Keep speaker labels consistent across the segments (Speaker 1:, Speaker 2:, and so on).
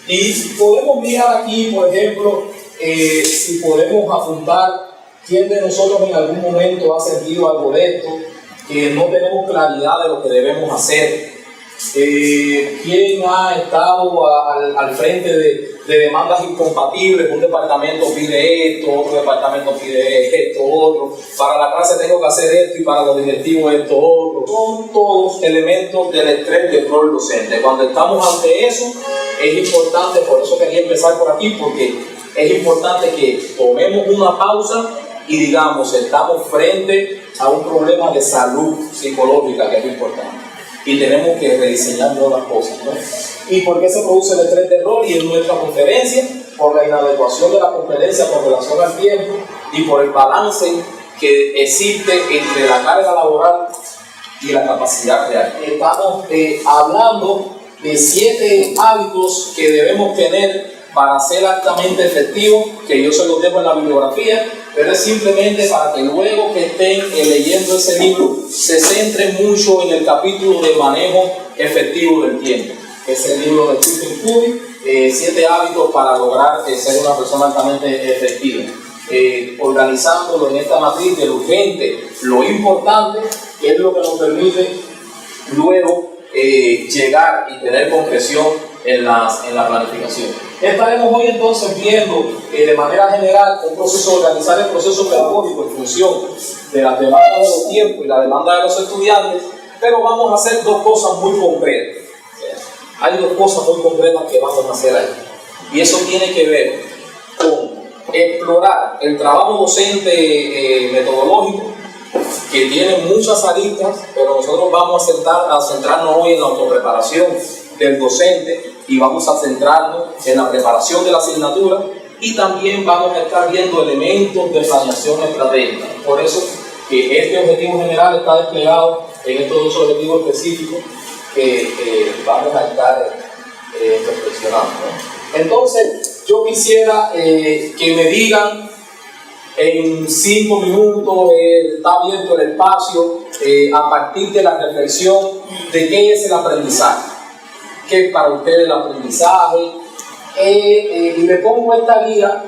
Speaker 1: Y podemos mirar aquí, por ejemplo, si podemos apuntar quién de nosotros en algún momento ha sentido algo de esto, que no tenemos claridad de lo que debemos hacer. ¿Quién ha estado al frente de demandas incompatibles? Un departamento pide esto, otro departamento pide esto, otro. Para la clase tengo que hacer esto y para los directivos esto, otro. Son todos elementos del estrés del rol docente. Cuando estamos ante eso, es importante, por eso quería empezar por aquí, porque es importante que tomemos una pausa y digamos, estamos frente a un problema de salud psicológica que es importante. Y tenemos que rediseñar nuevas cosas, ¿no? ¿Y por qué se produce el estrés de rol? Y en nuestra conferencia, por la inadecuación de la conferencia con relación al tiempo y por el balance que existe entre la carga laboral y la capacidad real. Estamos hablando de 7 hábitos que debemos tener para ser altamente efectivos, que yo se los dejo en la bibliografía, pero es simplemente para que luego que estén leyendo ese libro se centren mucho en el capítulo de manejo efectivo del tiempo. Es el libro de Stephen Covey, 7 hábitos para lograr ser una persona altamente efectiva. Organizándolo en esta matriz de lo urgente, lo importante, que es lo que nos permite luego llegar y tener concreción en la planificación. Estaremos hoy entonces viendo de manera general un proceso, organizar el proceso pedagógico en función de las demandas de los tiempos y la demanda de los estudiantes, pero vamos a hacer 2 cosas muy concretas. Hay 2 cosas muy concretas que vamos a hacer ahí. Y eso tiene que ver con explorar el trabajo docente metodológico, que tiene muchas aristas, pero nosotros vamos a centrarnos hoy en la autopreparación del docente y vamos a centrarnos en la preparación de la asignatura, y también vamos a estar viendo elementos de planeación estratégica. Por eso que este objetivo general está desplegado en estos 2 objetivos específicos que vamos a estar reflexionando, ¿no? Entonces, yo quisiera que me digan en 5 minutos, está abierto el espacio, a partir de la reflexión de qué es el aprendizaje, qué es para ustedes el aprendizaje, y le pongo esta guía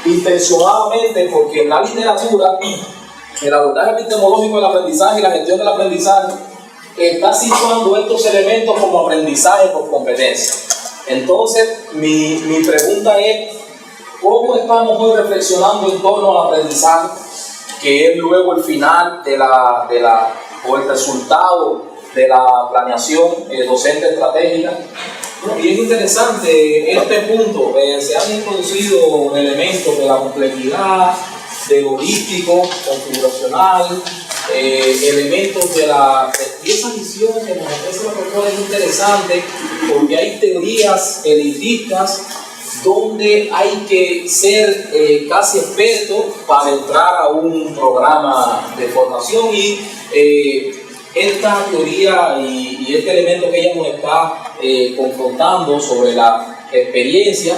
Speaker 1: intencionadamente porque en la literatura, el abordaje epistemológico del aprendizaje y la gestión del aprendizaje está situando estos elementos como aprendizaje por competencia. Entonces, mi pregunta es, ¿cómo estamos hoy reflexionando en torno al aprendizaje, que es luego el final o el resultado de la planeación docente estratégica? Y es interesante este punto. Se han introducido elementos de la complejidad, de lo holístico, configuracional, elementos de y esa visión que nos ofrece la profesora es interesante porque hay teorías elitistas donde hay que ser casi experto para entrar a un programa de formación, y esta teoría y este elemento que ella nos está confrontando sobre la experiencia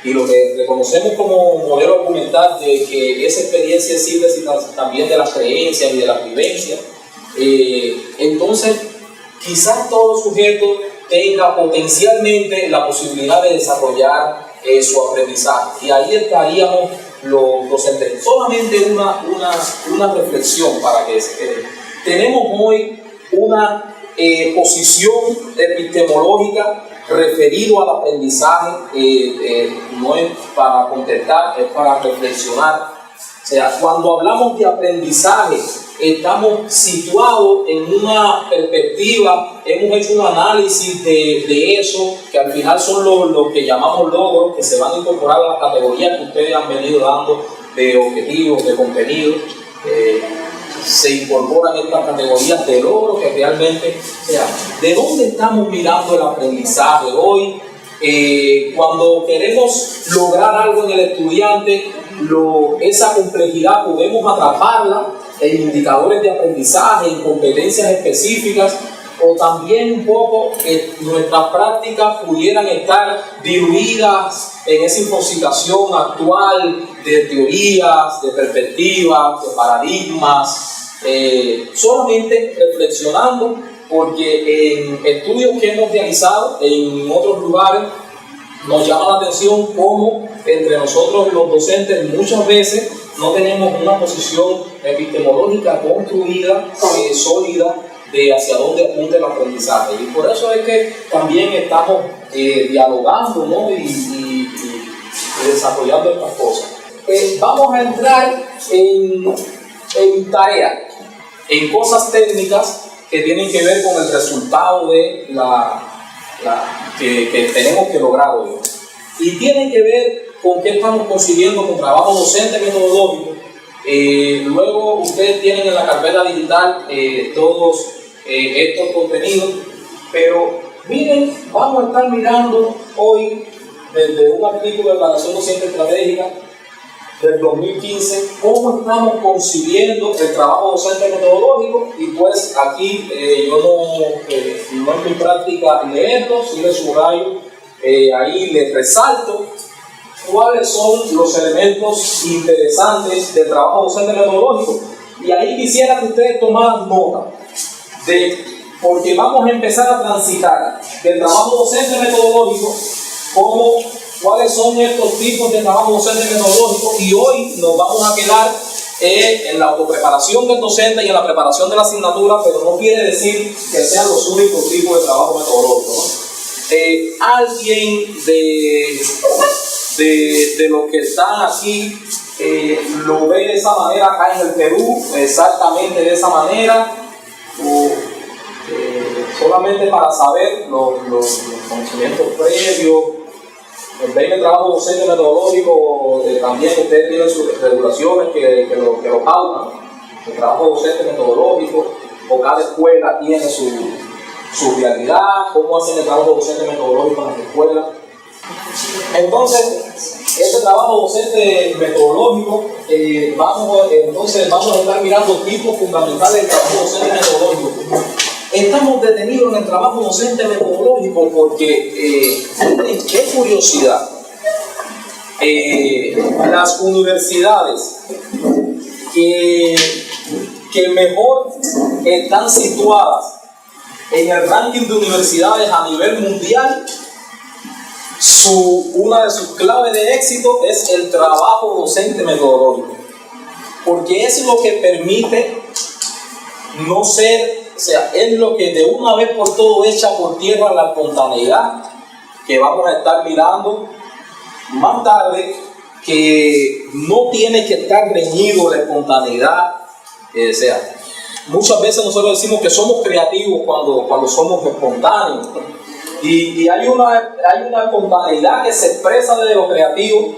Speaker 1: y lo que reconocemos como modelo argumental de que esa experiencia es síntesis también de las creencias y de las vivencias, entonces quizás todo sujeto tenga potencialmente la posibilidad de desarrollar su aprendizaje, y ahí estaríamos los docentes. Solamente una reflexión para que se quede. Tenemos hoy una posición epistemológica referido al aprendizaje, no es para contestar, es para reflexionar. O sea, cuando hablamos de aprendizaje, estamos situados en una perspectiva, hemos hecho un análisis de eso, que al final son los que llamamos logros, que se van a incorporar a las categorías que ustedes han venido dando de objetivos, de contenido. Se incorporan estas categorías de logros que realmente, o sea, ¿de dónde estamos mirando el aprendizaje hoy? Cuando queremos lograr algo en el estudiante, esa complejidad podemos atraparla en indicadores de aprendizaje, en competencias específicas, o también un poco nuestras prácticas pudieran estar diluidas en esa infoxicación actual de teorías, de perspectivas, de paradigmas. Solamente reflexionando porque en estudios que hemos realizado en otros lugares nos llama la atención cómo entre nosotros los docentes muchas veces no tenemos una posición epistemológica construida, sólida, de hacia dónde apunta el aprendizaje. Y por eso es que también estamos dialogando, ¿no? y desarrollando estas cosas. Vamos a entrar en tareas, en cosas técnicas que tienen que ver con el resultado de que tenemos que lograr hoy. Y tienen que ver con qué estamos consiguiendo con trabajo docente metodológico. Luego ustedes tienen en la carpeta digital todos estos contenidos, pero miren, vamos a estar mirando hoy desde un artículo de la Nación Docente Estratégica del 2015 cómo estamos concibiendo el trabajo docente metodológico, y pues aquí yo no es mi práctica leerlo, si les subrayo, ahí les resalto cuáles son los elementos interesantes del trabajo docente metodológico, y ahí quisiera que ustedes tomaran nota porque vamos a empezar a transitar del trabajo docente metodológico como cuáles son estos tipos de trabajo docente metodológico, y hoy nos vamos a quedar en la autopreparación del docente y en la preparación de la asignatura, pero no quiere decir que sean los únicos tipos de trabajo metodológico, ¿no? Alguien de los que están aquí lo ve de esa manera acá en el Perú, exactamente de esa manera, o solamente para saber los conocimientos previos. En vez de trabajo docente metodológico, también ustedes tienen sus regulaciones que lo pautan. El trabajo docente metodológico, o cada escuela tiene su realidad, cómo hacen el trabajo docente metodológico en las escuelas. Entonces, este trabajo docente metodológico, vamos a estar mirando tipos fundamentales del trabajo docente metodológico. Estamos detenidos en el trabajo docente metodológico porque, miren qué curiosidad, las universidades que mejor están situadas en el ranking de universidades a nivel mundial, una de sus claves de éxito es el trabajo docente metodológico, porque es lo que permite no ser, o sea, es lo que de una vez por todo echa por tierra la espontaneidad, que vamos a estar mirando más tarde, que no tiene que estar reñido la espontaneidad. O sea, muchas veces nosotros decimos que somos creativos cuando somos espontáneos, y hay una espontaneidad que se expresa desde lo creativo,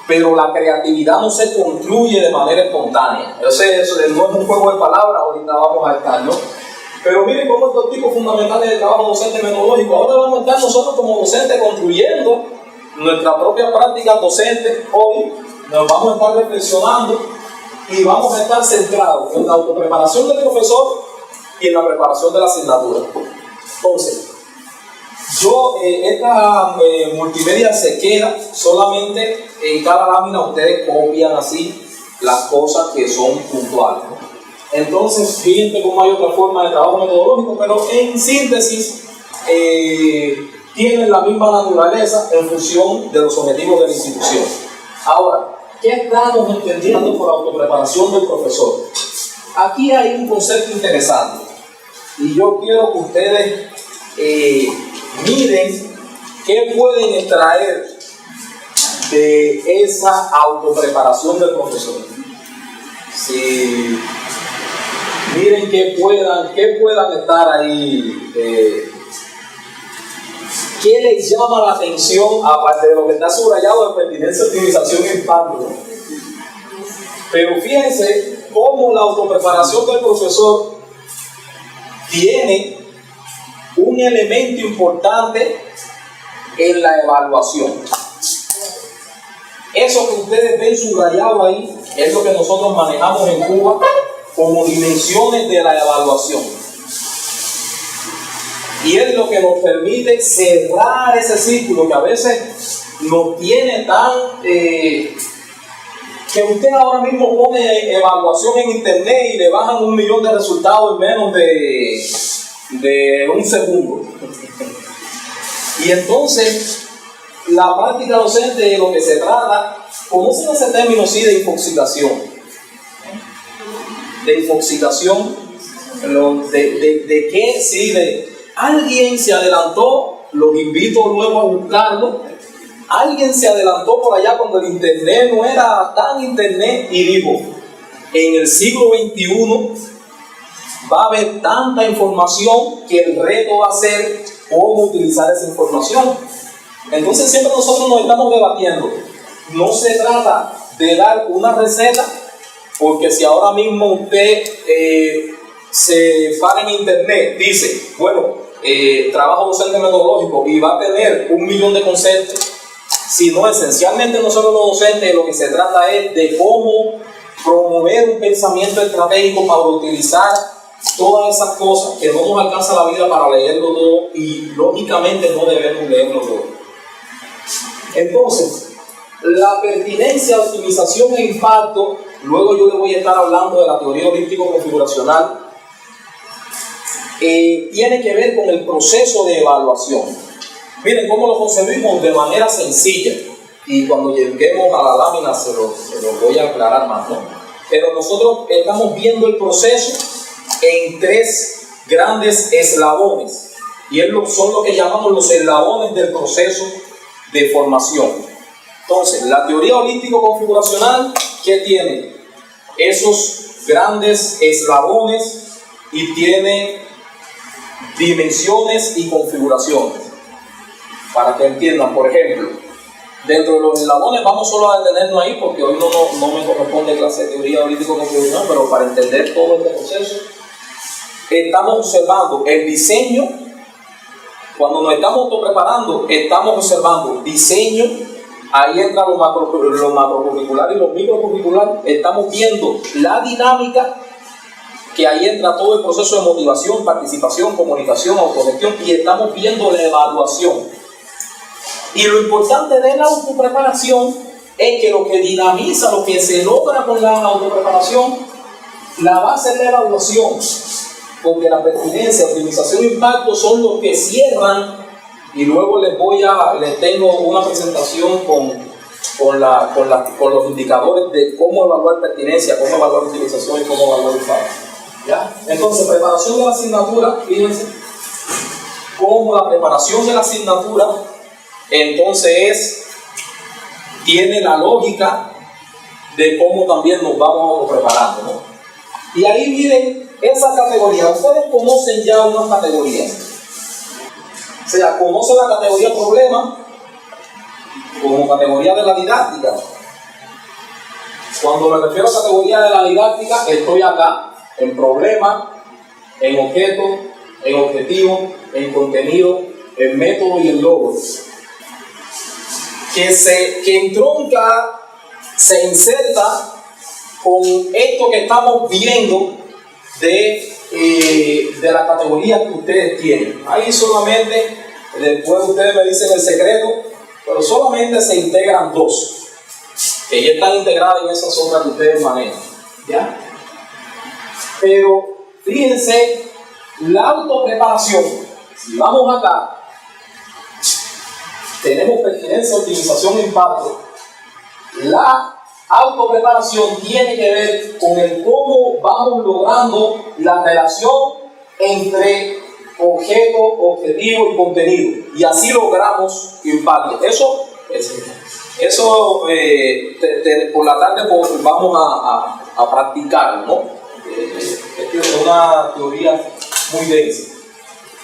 Speaker 1: pero la creatividad no se construye de manera espontánea. Eso no es un juego de palabras, ahorita vamos a estar, ¿no? Pero miren cómo estos tipos fundamentales del trabajo docente metodológico, ahora vamos a estar nosotros como docentes construyendo nuestra propia práctica docente. Hoy nos vamos a estar reflexionando y vamos a estar centrados en la autopreparación del profesor y en la preparación de la asignatura. Entonces, esta multimedia se queda solamente en cada lámina, ustedes copian así las cosas que son puntuales, ¿no? Entonces, fíjense cómo hay otra forma de trabajo metodológico, pero en síntesis tienen la misma naturaleza en función de los objetivos de la institución. Ahora, ¿qué estamos entendiendo por autopreparación del profesor? Aquí hay un concepto interesante y yo quiero que ustedes miren qué pueden extraer de esa autopreparación del profesor. Miren que puedan estar ahí. ¿Qué les llama la atención, aparte de lo que está subrayado de pertinencia, optimización y impacto? Pero fíjense cómo la autopreparación del profesor tiene un elemento importante en la evaluación. Eso que ustedes ven subrayado ahí es lo que nosotros manejamos en Cuba como dimensiones de la evaluación. Y es lo que nos permite cerrar ese círculo que a veces nos tiene tan... que usted ahora mismo pone evaluación en internet y le bajan 1 millón de resultados en menos de un segundo. Y entonces, la práctica docente de lo que se trata, ¿conocen ese término sí de infoxicación? De infoxicación, de qué, sí, de alguien se adelantó, los invito luego a buscarlo. Alguien se adelantó por allá cuando el internet no era tan internet y dijo, en el siglo XXI va a haber tanta información que el reto va a ser cómo utilizar esa información. Entonces siempre nosotros nos estamos debatiendo. No se trata de dar una receta, porque si ahora mismo usted se para en internet, dice, bueno, trabajo docente metodológico y va a tener 1.000.000 de conceptos, sino esencialmente nosotros los docentes lo que se trata es de cómo promover un pensamiento estratégico para utilizar todas esas cosas que no nos alcanza la vida para leerlo todo, y lógicamente no debemos leerlo todo. Entonces, la pertinencia, optimización e impacto, luego yo le voy a estar hablando de la teoría holístico-configuracional, tiene que ver con el proceso de evaluación. Miren cómo lo concebimos de manera sencilla, y cuando lleguemos a la lámina se lo voy a aclarar más, ¿no? Pero nosotros estamos viendo el proceso en 3 grandes eslabones, y son lo que llamamos los eslabones del proceso de formación. Entonces, la teoría holístico-configuracional, ¿qué tiene? Esos grandes eslabones y tiene dimensiones y configuraciones. Para que entiendan, por ejemplo, dentro de los eslabones, vamos solo a detenernos ahí porque hoy no me corresponde clase de teoría holístico-configuracional, pero para entender todo este proceso, estamos observando el diseño. Cuando nos estamos autopreparando, estamos observando diseño. Ahí entra lo macrocurricular y lo microcurricular. Estamos viendo la dinámica, que ahí entra todo el proceso de motivación, participación, comunicación, autogestión, y estamos viendo la evaluación. Y lo importante de la autopreparación es que lo que dinamiza, lo que se logra con la autopreparación, la base es la evaluación, porque la pertinencia, optimización e impacto son los que cierran. Y luego les tengo una presentación con los indicadores de cómo evaluar pertinencia, cómo evaluar utilización y cómo evaluar impacto. ¿Ya? Entonces, preparación de la asignatura, fíjense cómo la preparación de la asignatura entonces tiene la lógica de cómo también nos vamos preparando, ¿no? Y ahí miren esa categoría. Ustedes conocen ya unas categorías. O sea, conocen la categoría problema como categoría de la didáctica. Cuando me refiero a categoría de la didáctica, estoy acá en problema, en objeto, en objetivo, en contenido, en método y en logros. Que entronca, se inserta con esto que estamos viendo de la categoría que ustedes tienen. Ahí solamente, después ustedes me dicen el secreto, pero solamente se integran 2, que ya están integradas en esas otras que ustedes manejan, ¿ya? Pero fíjense, la autopreparación, si vamos acá, tenemos pertinencia, optimización e impacto. La autopreparación tiene que ver con el cómo vamos logrando la relación entre objeto, objetivo y contenido, y así logramos impacto. Eso por la tarde vamos a practicarlo, ¿no? Es una teoría muy densa,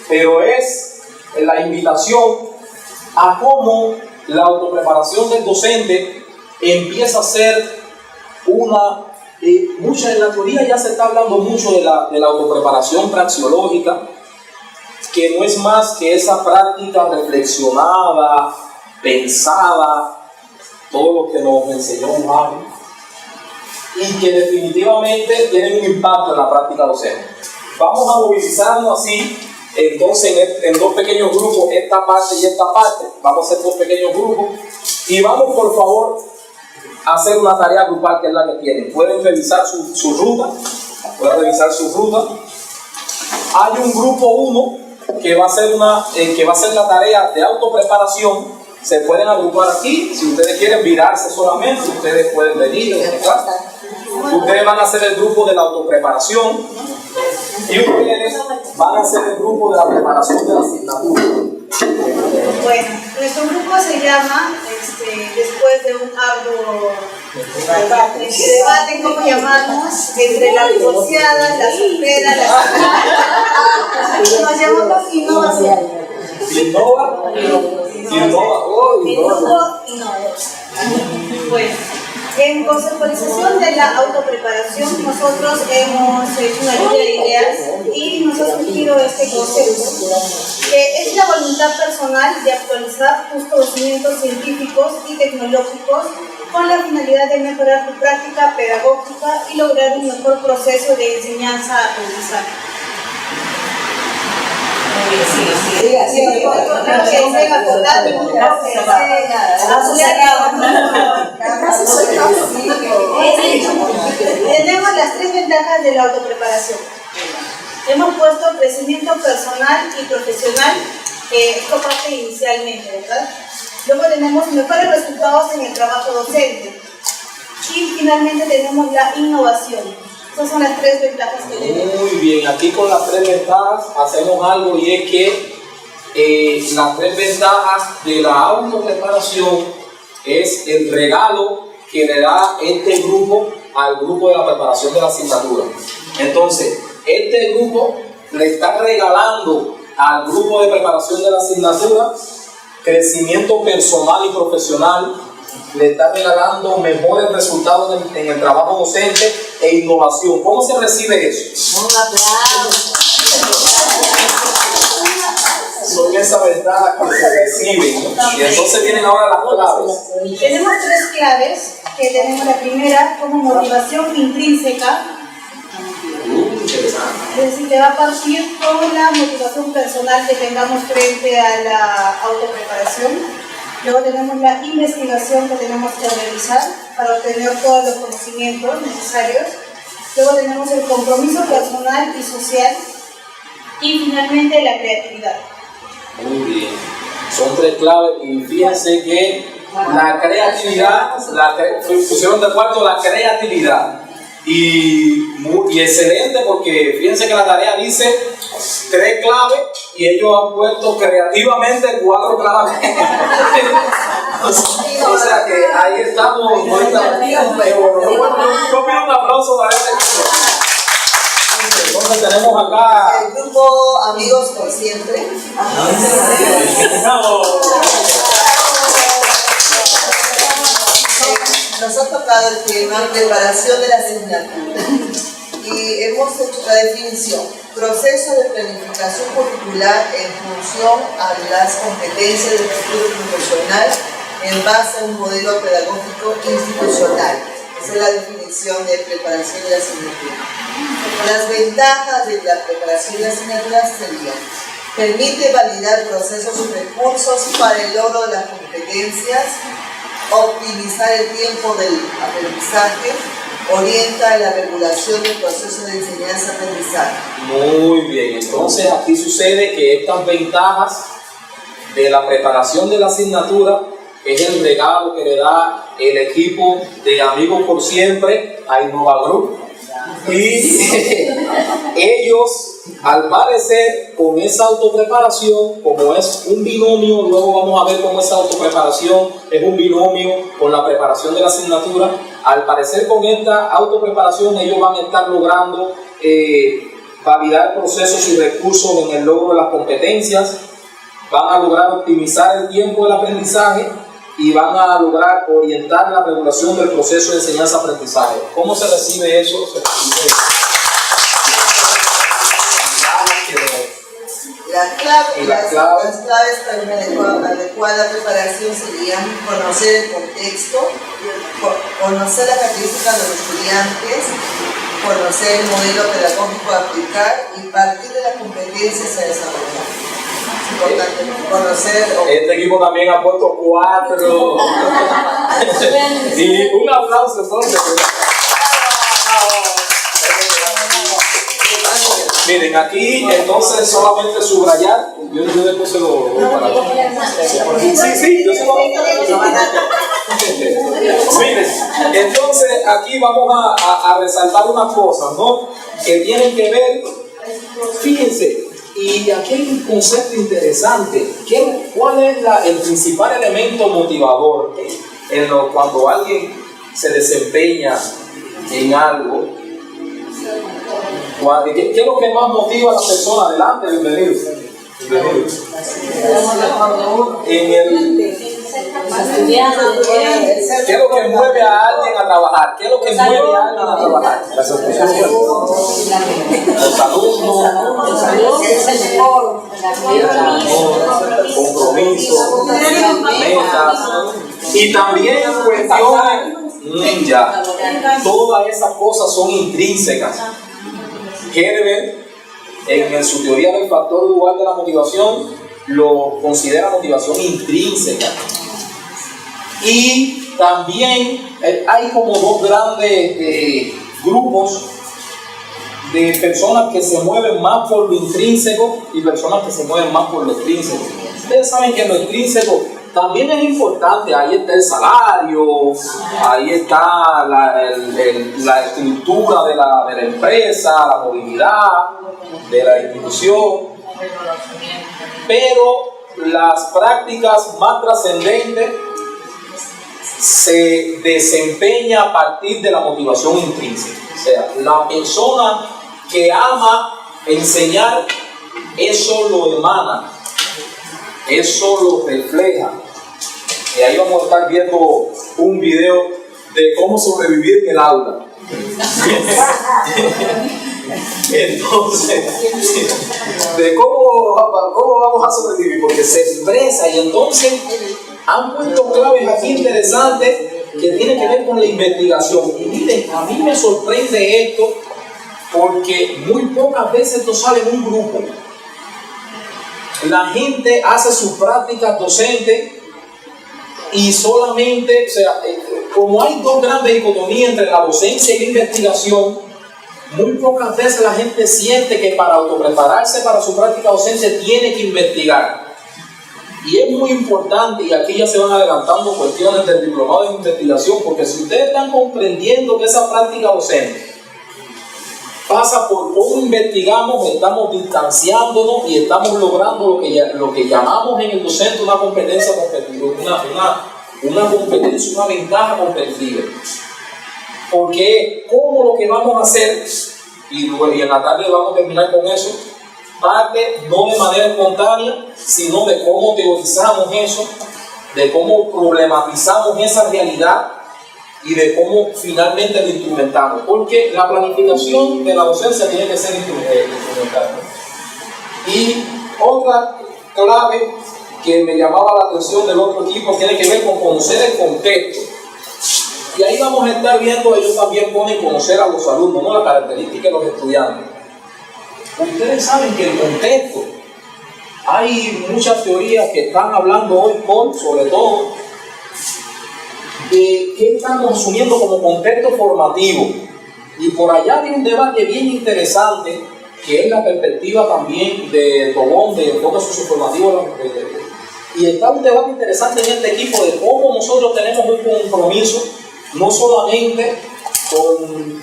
Speaker 1: pero es la invitación a cómo la autopreparación del docente empieza a ser mucha en la teoría ya se está hablando mucho de la autopreparación praxeológica, que no es más que esa práctica reflexionada, pensada, todo lo que nos enseñó Juan, y que definitivamente tienen un impacto en la práctica docente. Vamos a movilizarnos así, entonces en 2 pequeños grupos, esta parte y esta parte. Vamos a hacer 2 pequeños grupos y vamos, por favor, a hacer una tarea grupal, que es la que tienen. Pueden revisar su ruta, hay un grupo 1 que va a hacer la tarea de autopreparación. Se pueden agrupar aquí. Si ustedes quieren virarse solamente, ustedes pueden venir. Ustedes van a hacer el grupo de la autopreparación y ustedes van a hacer el grupo de la preparación de la asignatura.
Speaker 2: Bueno, nuestro grupo se llama, después de un arduo debate, ¿cómo llamarnos? Entre la divorciada, la soltera, nos llamamos Innovación. Bueno, en conceptualización de la autopreparación, nosotros hemos hecho una lluvia de ideas y nos ha surgido este concepto, que es la voluntad personal de actualizar tus conocimientos científicos y tecnológicos con la finalidad de mejorar tu práctica pedagógica y lograr un mejor proceso de enseñanza-aprendizaje. Tenemos las 3 ventajas de la autopreparación. Hemos puesto crecimiento personal y profesional, esto parte inicialmente, ¿verdad? Luego tenemos mejores resultados en el trabajo docente. Y finalmente tenemos la innovación. Esas son las 3 ventajas que tenemos.
Speaker 1: Muy bien, aquí con las 3 ventajas hacemos algo, y es que las 3 ventajas de la autopreparación es el regalo que le da este grupo al grupo de la preparación de la asignatura. Entonces, este grupo le está regalando al grupo de preparación de la asignatura crecimiento personal y profesional, le está regalando mejores resultados en el trabajo docente e innovación. ¿Cómo se recibe eso?
Speaker 3: Un aplauso.
Speaker 1: Son esas ventajas que se reciben. Y entonces vienen ahora las claves.
Speaker 2: Tenemos 3 claves, que tenemos la primera como motivación intrínseca. Es decir, que va a partir con la motivación personal que tengamos frente a la autopreparación. Luego tenemos la investigación que tenemos que realizar para obtener todos los conocimientos necesarios. Luego tenemos el compromiso personal y social. Y finalmente la creatividad.
Speaker 1: Muy bien. Son 3 claves, y fíjense que la creatividad, pusieron de acuerdo la creatividad. Y excelente, porque fíjense que la tarea dice 3 claves y ellos han puesto creativamente 4 claves. O sea que ahí estamos. Yo pido un aplauso para este grupo. Entonces tenemos acá
Speaker 3: el grupo Amigos por Siempre. Nos ha tocado el tema preparación de la asignatura y hemos hecho la definición: proceso de planificación curricular en función a las competencias del futuro profesional en base a un modelo pedagógico institucional. Esa es la definición de preparación de la asignatura. Las ventajas de la preparación de la asignatura serían: permite validar procesos y recursos para el logro de las competencias, optimizar el tiempo del aprendizaje, orienta la regulación del proceso de enseñanza-aprendizaje.
Speaker 1: Muy bien, entonces aquí sucede que estas ventajas de la preparación de la asignatura es el regalo que le da el equipo de Amigos por Siempre a Innova Group. Y ellos, al parecer, con esa autopreparación, como es un binomio, luego vamos a ver cómo esa autopreparación es un binomio con la preparación de la asignatura. Al parecer, con esta autopreparación ellos van a estar logrando validar procesos y recursos en el logro de las competencias, van a lograr optimizar el tiempo del aprendizaje y van a lograr orientar la regulación del proceso de enseñanza-aprendizaje. ¿Cómo se recibe eso?
Speaker 3: Las claves para una adecuada preparación serían conocer el contexto, conocer las características de los estudiantes, conocer el modelo pedagógico a aplicar y partir de las competencias a desarrollar. Importante conocer.
Speaker 1: Este equipo también ha puesto 4. Y un aplauso entonces. Miren, aquí entonces solamente subrayar. Yo después se lo para. Sí, yo se lo Miren, entonces aquí vamos a resaltar unas cosas, ¿no? Que tienen que ver, fíjense, y aquí hay un concepto interesante. ¿Cuál es el principal elemento motivador cuando alguien se desempeña en algo? ¿Qué es lo que más motiva a la persona? Adelante, bienvenido. ¿Qué es lo que mueve a alguien a trabajar? ¿Qué es lo que mueve a alguien a trabajar? La satisfacción. Los alumnos, compromisos, metas y también cuestiones ninja. Todas esas cosas son intrínsecas. Herbert, en su teoría del factor dual de la motivación, lo considera motivación intrínseca. Y también hay como dos grandes grupos de personas que se mueven más por lo intrínseco y personas que se mueven más por lo extrínseco. Ustedes saben que lo intrínseco también es importante. Ahí está el salario, ahí está la estructura de la empresa, la movilidad de la institución, pero las prácticas más trascendentes se desempeña a partir de la motivación intrínseca. O sea, la persona que ama enseñar, eso lo emana, eso lo refleja. Y ahí vamos a estar viendo un video de cómo sobrevivir en el aula. Entonces, de cómo vamos a sobrevivir, porque se expresa. Y entonces han puesto claves aquí interesantes que tienen que ver con la investigación. Y miren, a mí me sorprende esto porque muy pocas veces esto sale en un grupo. La gente hace sus prácticas docentes y solamente, o sea, como hay dos grandes dicotomías entre la docencia y la investigación, muy pocas veces la gente siente que para autoprepararse para su práctica docente tiene que investigar. Y es muy importante, y aquí ya se van adelantando cuestiones del diplomado de investigación, porque si ustedes están comprendiendo que esa práctica docente pasa por cómo investigamos, estamos distanciándonos y estamos logrando lo que llamamos en el docente una competencia competitiva, una competencia, una ventaja competitiva. Porque como lo que vamos a hacer, y en la tarde vamos a terminar con eso, parte no de manera espontánea, sino de cómo teorizamos eso, de cómo problematizamos esa realidad y de cómo finalmente lo instrumentamos. Porque la planificación de la docencia tiene que ser instrumental. Y otra clave que me llamaba la atención del otro equipo tiene que ver con conocer el contexto. Y ahí vamos a estar viendo, ellos también ponen conocer a los alumnos, no la característica de los estudiantes. Ustedes saben que el contexto, hay muchas teorías que están hablando hoy sobre todo de qué estamos asumiendo como contexto formativo. Y por allá hay un debate bien interesante, que es la perspectiva también de Tobón, de enfoque socioformativo. Y está un debate interesante en este equipo de cómo nosotros tenemos un compromiso, no solamente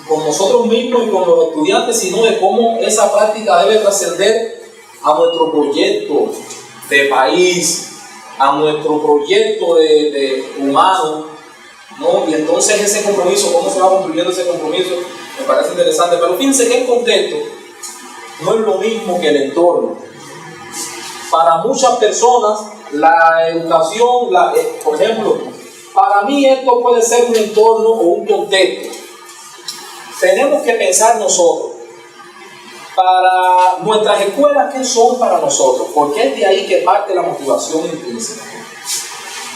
Speaker 1: con nosotros mismos y con los estudiantes, sino de cómo esa práctica debe trascender a nuestro proyecto de país, a nuestro proyecto de humano, ¿no? Y entonces ese compromiso, cómo se va construyendo ese compromiso, me parece interesante. Pero fíjense que el contexto no es lo mismo que el entorno. Para muchas personas, la educación, por ejemplo, para mí esto puede ser un entorno o un contexto. Tenemos que pensar nosotros, para nuestras escuelas, ¿qué son para nosotros? Porque es de ahí que parte la motivación intrínseca.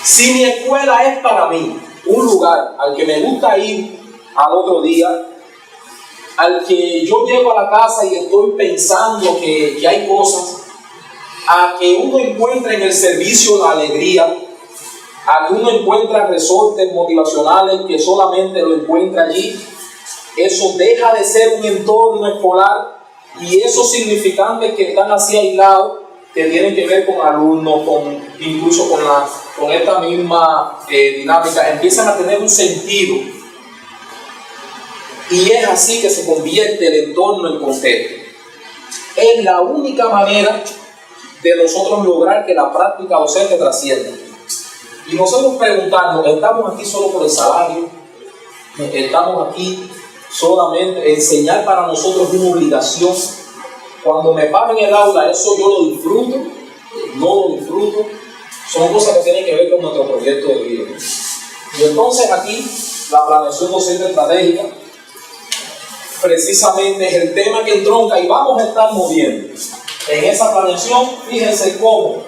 Speaker 1: Si mi escuela es para mí un lugar al que me gusta ir al otro día, al que yo llego a la casa y estoy pensando que hay cosas, a que uno encuentra en el servicio la alegría, a que uno encuentra resortes motivacionales que solamente lo encuentra allí, eso deja de ser un entorno escolar Y esos significantes que están así aislados, que tienen que ver con alumnos, incluso con esta misma dinámica, empiezan a tener un sentido. Y es así que se convierte el entorno en contexto. Es la única manera de nosotros lograr que la práctica docente trascienda. Y nosotros preguntarnos, ¿estamos aquí solo por el salario? ¿Estamos aquí solamente? Enseñar para nosotros es una obligación. Cuando me paro en el aula, eso yo lo disfruto, no lo disfruto. Son cosas que tienen que ver con nuestro proyecto de vida. Y entonces aquí, la planeación docente estratégica, precisamente es el tema que entronca y vamos a estar moviendo. En esa planeación, fíjense cómo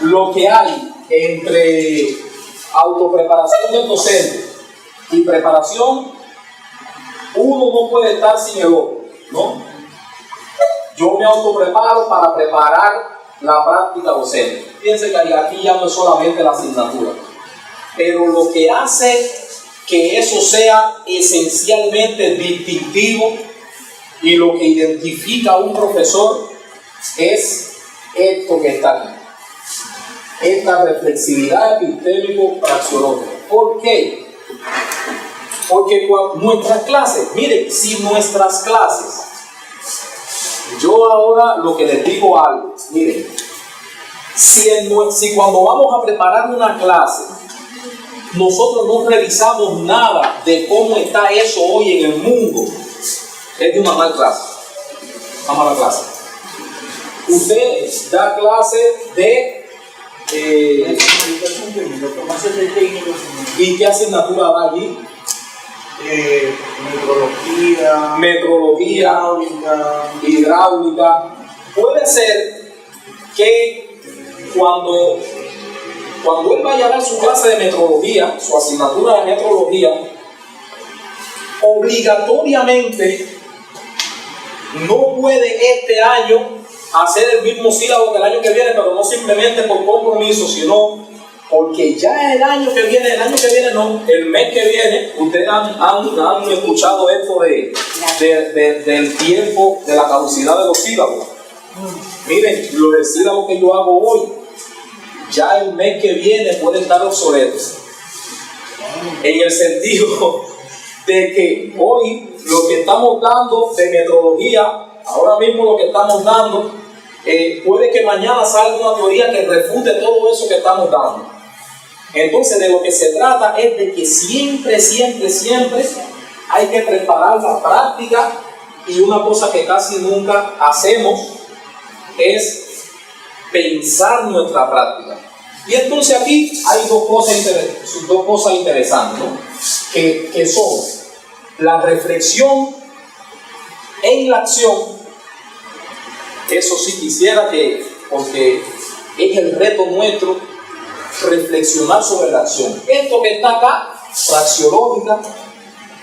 Speaker 1: lo que hay entre autopreparación del docente y preparación, uno no puede estar sin el otro, ¿no? Yo me autopreparo para preparar la práctica docente. Fíjense que aquí ya no es solamente la asignatura, pero lo que hace que eso sea esencialmente distintivo y lo que identifica a un profesor es esto que está aquí. Esta reflexividad epistémico-praxeológica. ¿Por qué? Porque nuestras clases, miren, si nuestras clases, yo ahora lo que les digo algo, miren, si cuando vamos a preparar una clase, nosotros no revisamos nada de cómo está eso hoy en el mundo, es de una mala clase. Una mala clase. Usted da clase de ¿y qué asignatura da allí? Metrología, hidráulica. Puede ser que cuando él vaya a dar su clase de metrología, su asignatura de metrología, obligatoriamente no puede este año hacer el mismo sílabo que el año que viene, pero no simplemente por compromiso, sino porque ya el año que viene no, el mes que viene, ustedes han escuchado esto del tiempo, de la caducidad de los sílabos. Miren, los sílabos que yo hago hoy, ya el mes que viene pueden estar obsoletos. En el sentido de que hoy lo que estamos dando de metodología, ahora mismo lo que estamos dando, puede que mañana salga una teoría que refute todo eso que estamos dando. Entonces, de lo que se trata es de que siempre hay que preparar la práctica, y una cosa que casi nunca hacemos es pensar nuestra práctica. Y entonces aquí hay dos cosas interesantes, ¿no? que son la reflexión en la acción. Eso sí quisiera porque es el reto nuestro, reflexionar sobre la acción. Esto que está acá, praxeológica,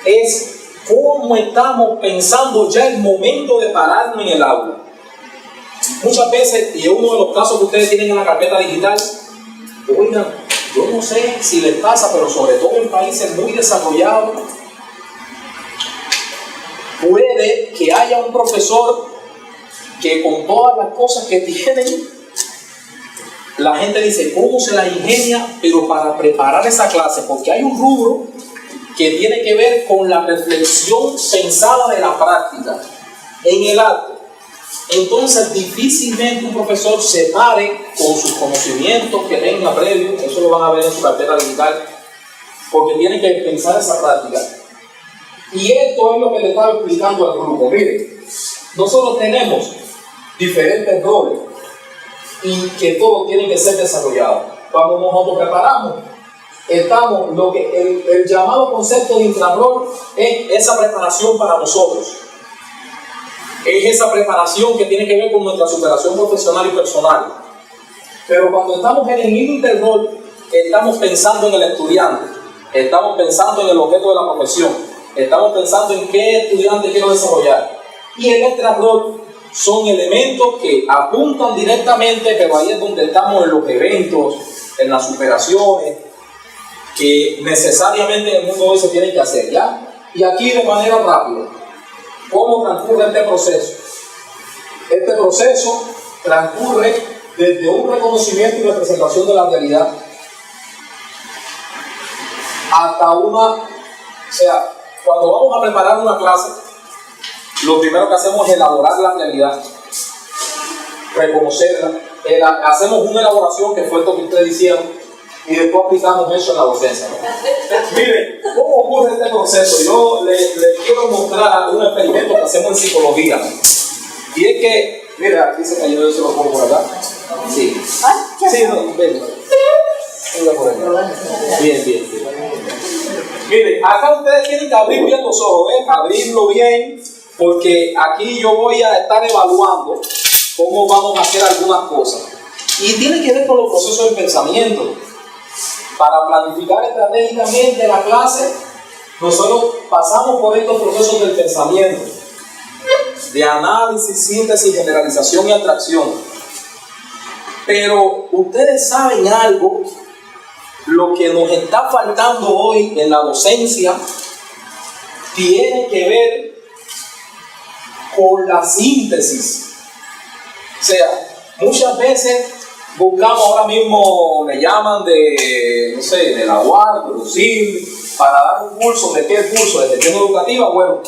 Speaker 1: es cómo estamos pensando ya el momento de pararnos en el aula. Muchas veces, y es uno de los casos que ustedes tienen en la carpeta digital, oigan, yo no sé si les pasa, pero sobre todo en países muy desarrollados, puede que haya un profesor que con todas las cosas que tienen, la gente dice, ¿cómo se la ingenia? Pero para preparar esa clase, porque hay un rubro que tiene que ver con la reflexión pensada de la práctica en el arte. Entonces, difícilmente un profesor se pare con sus conocimientos que tenga previo, eso lo van a ver en su carpeta digital, porque tiene que pensar esa práctica. Y esto es lo que le estaba explicando al grupo. Miren, nosotros tenemos diferentes roles y que todos tienen que ser desarrollados. Cuando nos autopreparamos, estamos, el llamado concepto de intrarrol es esa preparación para nosotros. Es esa preparación que tiene que ver con nuestra superación profesional y personal. Pero cuando estamos en el interrol, estamos pensando en el estudiante, estamos pensando en el objeto de la profesión, estamos pensando en qué estudiante quiero desarrollar. Y el extrarrol son elementos que apuntan directamente, pero ahí es donde estamos en los eventos, en las superaciones, que necesariamente en el mundo hoy se tienen que hacer, ¿ya? Y aquí de manera rápida, ¿cómo transcurre este proceso? Este proceso transcurre desde un reconocimiento y representación de la realidad hasta o sea, cuando vamos a preparar una clase, lo primero que hacemos es elaborar la realidad, reconocerla, hacemos una elaboración que fue esto que ustedes hicieron y después aplicamos eso en la docencia, ¿no? Miren, ¿cómo ocurre este proceso? Yo les quiero mostrar un experimento que hacemos en psicología, y es que, mira, aquí se cayó, yo se lo pongo por acá. Sí. Sí, no, ven. Venga por acá. Bien. Miren, acá ustedes tienen que abrir bien los ojos, abrirlo bien, porque aquí yo voy a estar evaluando cómo vamos a hacer algunas cosas. Y tiene que ver con los procesos del pensamiento. Para planificar estratégicamente la clase, nosotros pasamos por estos procesos del pensamiento, de análisis, síntesis, generalización y abstracción. Pero ustedes saben algo, lo que nos está faltando hoy en la docencia tiene que ver con la síntesis. O sea, muchas veces buscamos, ahora mismo me llaman de, no sé, de la UAR, de Lucil, para dar un curso. ¿De qué curso? De gestión educativa. Bueno,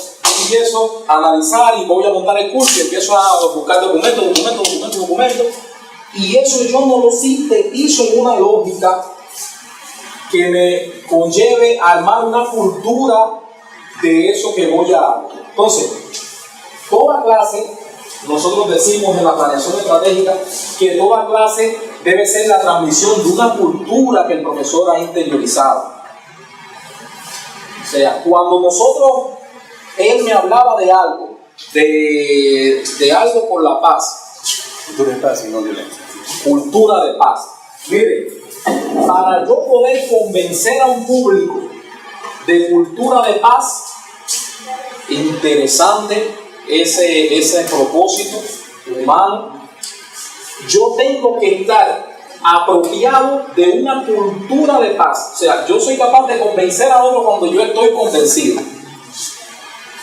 Speaker 1: empiezo a analizar y voy a montar el curso y empiezo a buscar documentos, y eso yo no lo sintetizo en una lógica que me conlleve a armar una cultura de eso que voy a... Entonces, toda clase, nosotros decimos en la planeación estratégica que toda clase debe ser la transmisión de una cultura que el profesor ha interiorizado. O sea, cuando él me hablaba de algo, de algo por la paz.
Speaker 4: Cultura de paz y no violencia.
Speaker 1: Cultura de paz. Mire, para yo poder convencer a un público de cultura de paz, interesante ese propósito humano, yo tengo que estar apropiado de una cultura de paz. O sea, yo soy capaz de convencer a otro cuando yo estoy convencido.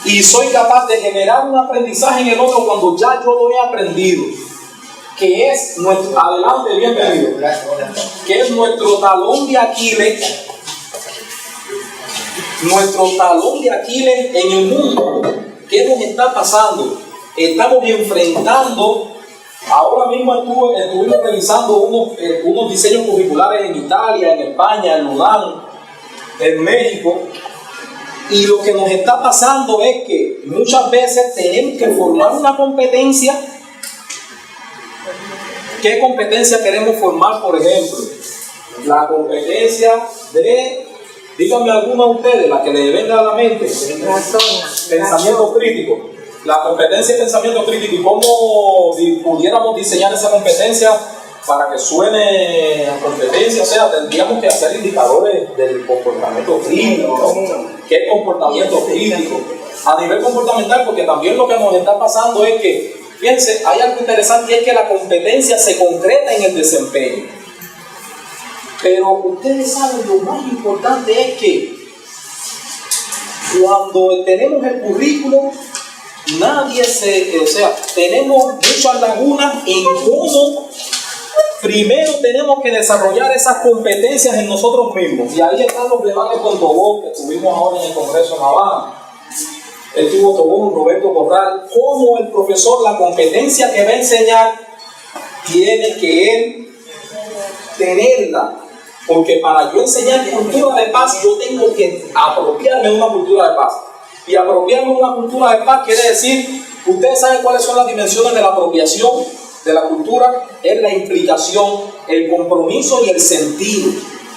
Speaker 1: Y soy capaz de generar un aprendizaje en el otro cuando ya yo lo he aprendido. Que es nuestro, adelante, bienvenido, que es nuestro talón de Aquiles, en el mundo. ¿Qué nos está pasando? Estamos enfrentando, ahora mismo estuvimos revisando unos diseños curriculares en Italia, en España, en UNAM, en México, y lo que nos está pasando es que muchas veces tenemos que formar una competencia. ¿Qué competencia queremos formar, por ejemplo? La competencia de, díganme alguna de ustedes, la que le venga a la mente. Pensamiento crítico. La competencia de pensamiento crítico. ¿Y cómo pudiéramos diseñar esa competencia para que suene a competencia? O sea, tendríamos que hacer indicadores del comportamiento crítico. ¿Qué comportamiento crítico? A nivel comportamental, porque también lo que nos está pasando es que, fíjense, hay algo interesante, y es que la competencia se concreta en el desempeño. Pero ustedes saben, lo más importante es que cuando tenemos el currículum, tenemos muchas lagunas en cómo primero tenemos que desarrollar esas competencias en nosotros mismos. Y ahí están los debates con Tobón, que tuvimos ahora en el Congreso en La Habana. Estuvo Tobón, Roberto Corral, cómo el profesor, la competencia que va a enseñar, tiene que él tenerla. Porque para yo enseñar cultura de paz, yo tengo que apropiarme de una cultura de paz. Y apropiarme de una cultura de paz quiere decir, ustedes saben cuáles son las dimensiones de la apropiación de la cultura. Es la implicación, el compromiso y el sentido.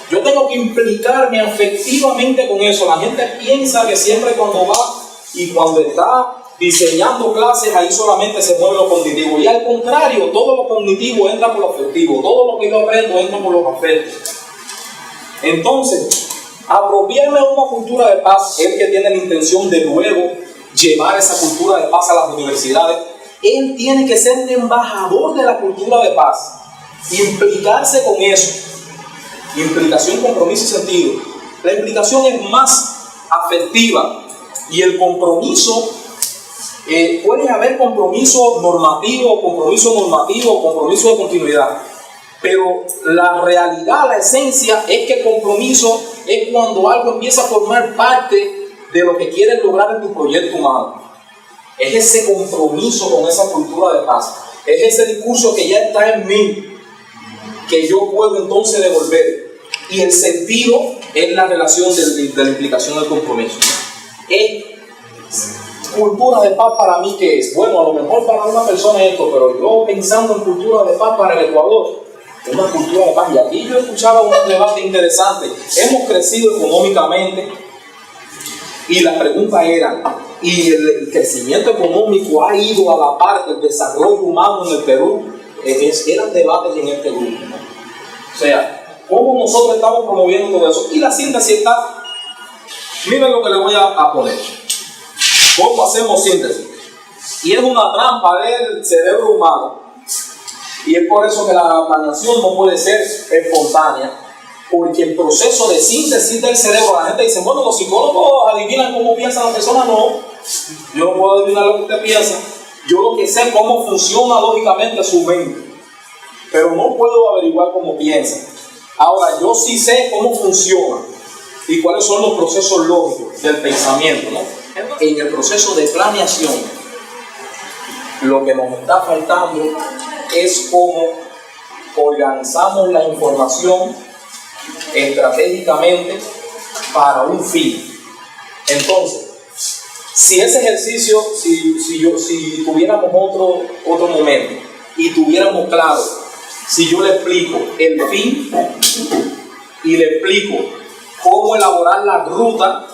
Speaker 1: Yo tengo que implicarme afectivamente con eso. La gente piensa que siempre cuando va y cuando está diseñando clases, ahí solamente se mueve lo cognitivo. Y al contrario, todo lo cognitivo entra por lo afectivo. Todo lo que yo aprendo entra por los afectos. Entonces, apropiarme de una cultura de paz, el que tiene la intención de luego llevar esa cultura de paz a las universidades, él tiene que ser un embajador de la cultura de paz, implicarse con eso. Implicación, compromiso y sentido. La implicación es más afectiva y el compromiso Puede haber compromiso normativo, compromiso de continuidad, pero la realidad, la esencia es que el compromiso es cuando algo empieza a formar parte de lo que quieres lograr en tu proyecto humano. Es ese compromiso con esa cultura de paz, es ese discurso que ya está en mí, que yo puedo entonces devolver. Y el sentido es la relación de la implicación del compromiso. Cultura de paz para mí, ¿qué es? Bueno, a lo mejor para una persona es esto, pero yo pensando en cultura de paz para el Ecuador, una cultura de paz. Y aquí yo escuchaba un debate interesante. Hemos crecido económicamente y la pregunta era, ¿y el crecimiento económico ha ido a la par del desarrollo humano en el Perú? Eran debates en este grupo. O sea, ¿cómo nosotros estamos promoviendo todo eso? Y la síntesis está, miren lo que le voy a poner. ¿Cómo hacemos síntesis? Y es una trampa del cerebro humano. Y es por eso que la planeación no puede ser espontánea, porque el proceso de síntesis del cerebro, la gente dice, bueno, los psicólogos adivinan cómo piensa la persona. No, yo no puedo adivinar lo que usted piensa. Yo lo que sé es cómo funciona lógicamente su mente, pero no puedo averiguar cómo piensa. Ahora, yo sí sé cómo funciona y cuáles son los procesos lógicos del pensamiento, ¿no? En el proceso de planeación, lo que nos está faltando es cómo organizamos la información estratégicamente para un fin. Entonces, si ese ejercicio, si tuviéramos otro momento y tuviéramos claro, si yo le explico el fin y le explico cómo elaborar la ruta,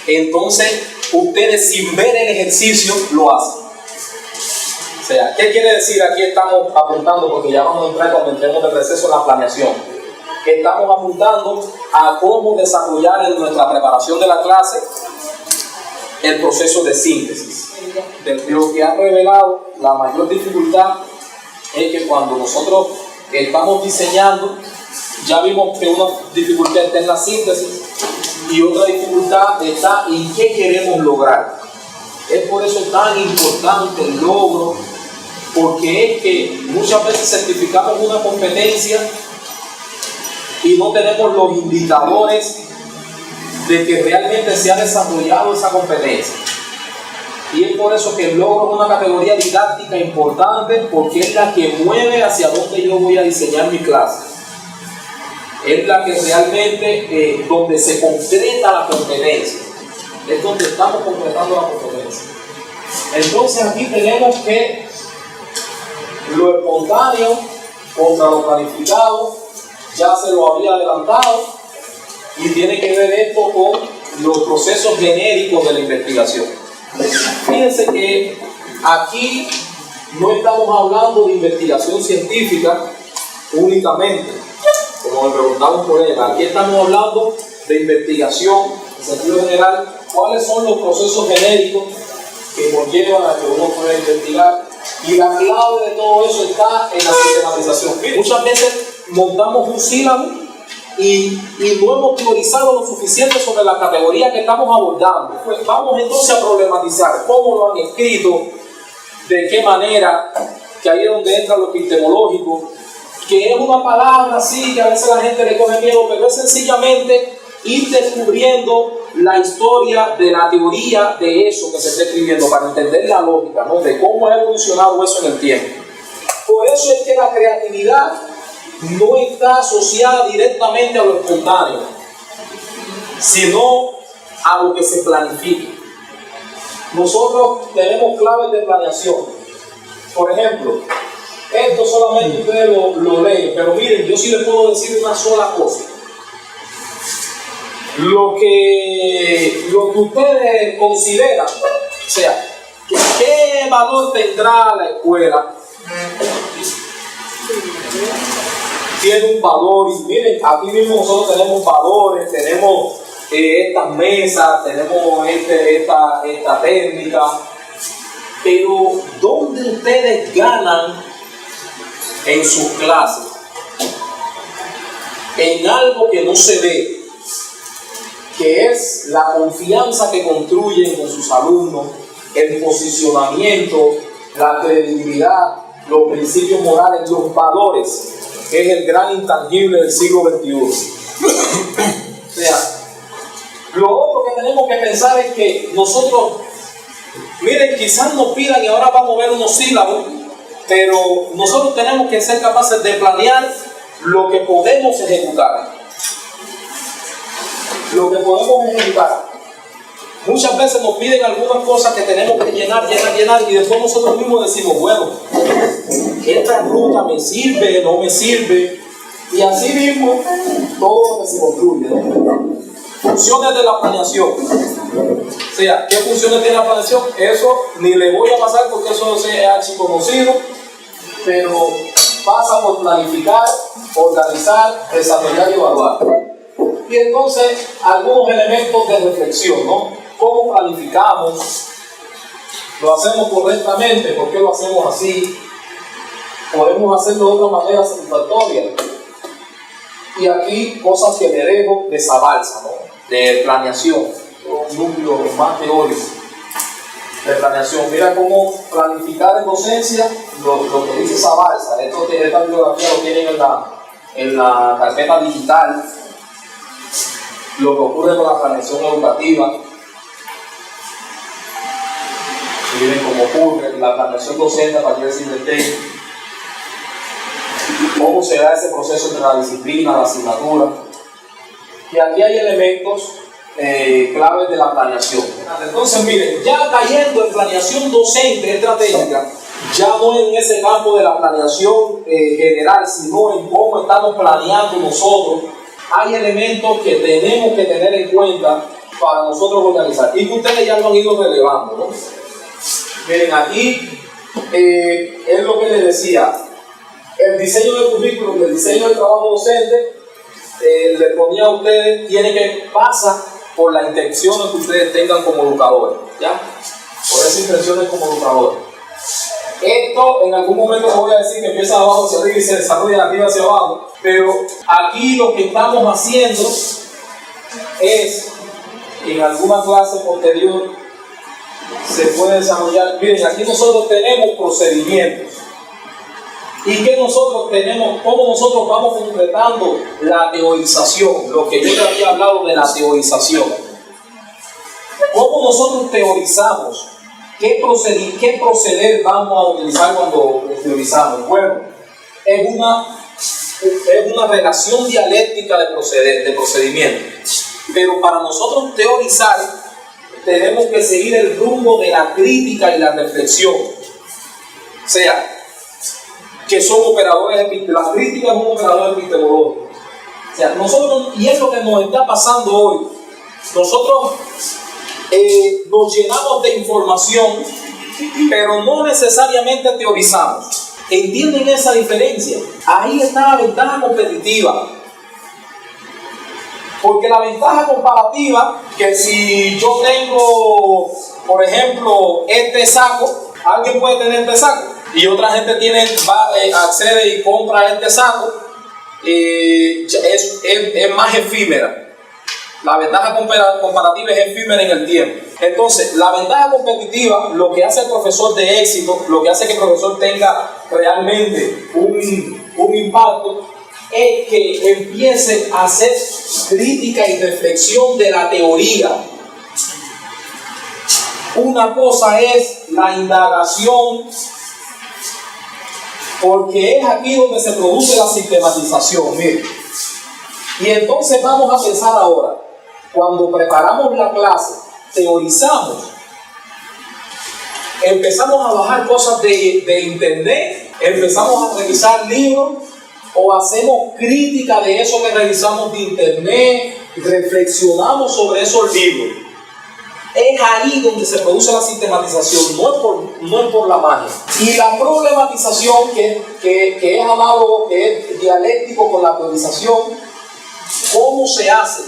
Speaker 1: entonces ustedes sin ver el ejercicio lo hacen. O sea, ¿qué quiere decir? Aquí estamos apuntando, porque ya vamos a entrar cuando entremos del receso en la planeación. Estamos apuntando a cómo desarrollar en nuestra preparación de la clase el proceso de síntesis. Lo que ha revelado la mayor dificultad es que cuando nosotros estamos diseñando, ya vimos que una dificultad está en la síntesis y otra dificultad está en qué queremos lograr. Es por eso tan importante el logro, porque es que muchas veces certificamos una competencia y no tenemos los indicadores de que realmente se ha desarrollado esa competencia. Y es por eso que el logro es una categoría didáctica importante, porque es la que mueve hacia dónde yo voy a diseñar mi clase. Es la que realmente, donde se concreta la competencia. Es donde estamos concretando la competencia. Entonces aquí tenemos que lo espontáneo contra lo planificado, ya se lo había adelantado, y tiene que ver esto con los procesos genéricos de la investigación. Fíjense que aquí no estamos hablando de investigación científica únicamente, como me preguntaba un colega. Aquí estamos hablando de investigación en sentido general. ¿Cuáles son los procesos genéricos que nos llevan a que uno pueda investigar? Y la clave de todo eso está en la sistematización. Muchas veces montamos un sílabo y no hemos teorizado lo suficiente sobre la categoría que estamos abordando. Pues vamos entonces a problematizar cómo lo han escrito, de qué manera, que ahí es donde entra lo epistemológico, que es una palabra así que a veces la gente le coge miedo, pero es sencillamente ir descubriendo la historia de la teoría de eso que se está escribiendo para entender la lógica, ¿no? De cómo ha evolucionado eso en el tiempo. Por eso es que la creatividad no está asociada directamente a lo espontáneo, sino a lo que se planifica. Nosotros tenemos claves de planeación. Por ejemplo, esto solamente ustedes lo leen, pero miren, yo sí les puedo decir una sola cosa. Lo que ustedes consideran, o sea, ¿qué valor tendrá la escuela? Tiene un valor, y miren, aquí mismo nosotros tenemos valores, tenemos estas mesas, tenemos esta técnica, pero ¿dónde ustedes ganan en sus clases? En algo que no se ve, que es la confianza que construyen con sus alumnos, el posicionamiento, la credibilidad, los principios morales, los valores, que es el gran intangible del siglo XXI. O sea, lo otro que tenemos que pensar es que nosotros, miren, quizás nos pidan y ahora vamos a ver unos sílabos, pero nosotros tenemos que ser capaces de planear lo que podemos ejecutar. Lo que podemos ejecutar. Muchas veces nos piden algunas cosas que tenemos que llenar, y después nosotros mismos decimos, bueno, esta ruta me sirve, no me sirve, y así mismo todo lo que se construye, ¿no? Funciones de la planeación. O sea, ¿qué funciones tiene la planeación? Eso ni le voy a pasar porque eso es archiconocido, pero pasa por planificar, organizar, desarrollar y evaluar. Y entonces, algunos elementos de reflexión, ¿no? ¿Cómo planificamos? ¿Lo hacemos correctamente? ¿Por qué lo hacemos así? ¿Podemos hacerlo de otra manera satisfactoria? Y aquí cosas que me dejo de Zabalza, ¿no? De planeación, un núcleo más teórico de planeación. Mira cómo planificar en docencia, lo que dice Zabalza. Esta bibliografía lo tienen en la carpeta digital. Lo que ocurre con la planeación educativa. Miren cómo ocurre la planeación docente a partir del CINDETEC. Cómo se da ese proceso entre la disciplina, la asignatura. Y aquí hay elementos claves de la planeación. Entonces, miren, ya cayendo en planeación docente estratégica, ya no en ese campo de la planeación general, sino en cómo estamos planeando nosotros, hay elementos que tenemos que tener en cuenta para nosotros organizar. Y que ustedes ya lo han ido relevando, ¿no? Miren, aquí es lo que les decía. El diseño del currículum, el diseño del trabajo docente, le ponía a ustedes, tiene que pasar por las intenciones que ustedes tengan como educadores, ¿ya? Por esas intenciones como educadores. Esto en algún momento les voy a decir que empieza de abajo hacia arriba y se desarrolla de arriba hacia abajo, pero aquí lo que estamos haciendo es, en alguna clase posterior, se puede desarrollar. Miren, aquí nosotros tenemos procedimientos. ¿Y qué nosotros tenemos? ¿Cómo nosotros vamos concretando la teorización? Lo que yo te había hablado de la teorización. ¿Cómo nosotros teorizamos? ¿Qué proceder vamos a utilizar cuando teorizamos? Bueno, es una relación dialéctica de procedimiento. Pero para nosotros teorizar, tenemos que seguir el rumbo de la crítica y la reflexión. O sea, que son operadores epistemológicos. La crítica es un operador epistemológico. O sea, nosotros, y es lo que nos está pasando hoy, nosotros nos llenamos de información, pero no necesariamente teorizamos. ¿Entienden esa diferencia? Ahí está la ventaja competitiva. Porque la ventaja comparativa, que si yo tengo, por ejemplo, este saco, alguien puede tener este saco, y otra gente accede y compra este saco, es más efímera. La ventaja comparativa es efímera en el tiempo. Entonces, la ventaja competitiva, lo que hace el profesor de éxito, lo que hace que el profesor tenga realmente un impacto, es que empiece a hacer crítica y reflexión de la teoría. Una cosa es la indagación, porque es aquí donde se produce la sistematización. Miren. Y entonces vamos a pensar ahora, cuando preparamos la clase, teorizamos, empezamos a bajar cosas de internet, empezamos a revisar libros, o hacemos crítica de eso que revisamos de internet, reflexionamos sobre esos libros. Es ahí donde se produce la sistematización, no es por la magia. Y la problematización, que es análogo, que es dialéctico con la teorización, ¿cómo se hace?